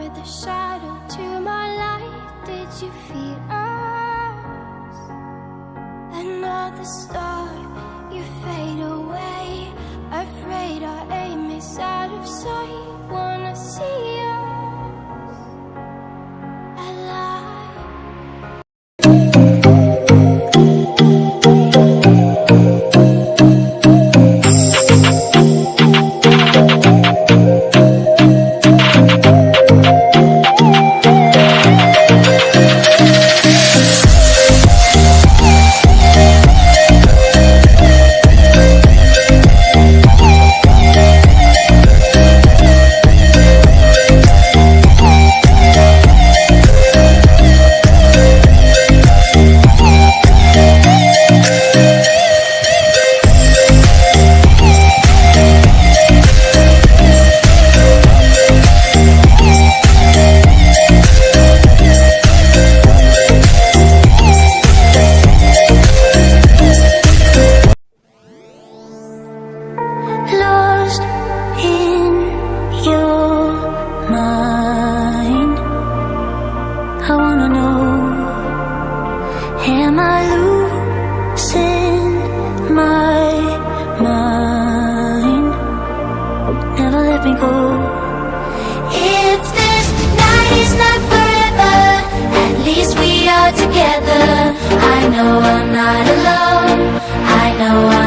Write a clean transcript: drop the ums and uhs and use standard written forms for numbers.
were the shadow to my light. Did you feel us? Another star, you fade away. Afraid our aim is out of sight. Wanna see us alive. Lost in your mind, I wanna know, am I losing my mind? Never let me go. If this night is not forever, at least we are together. I know I'm not alone, I know I'm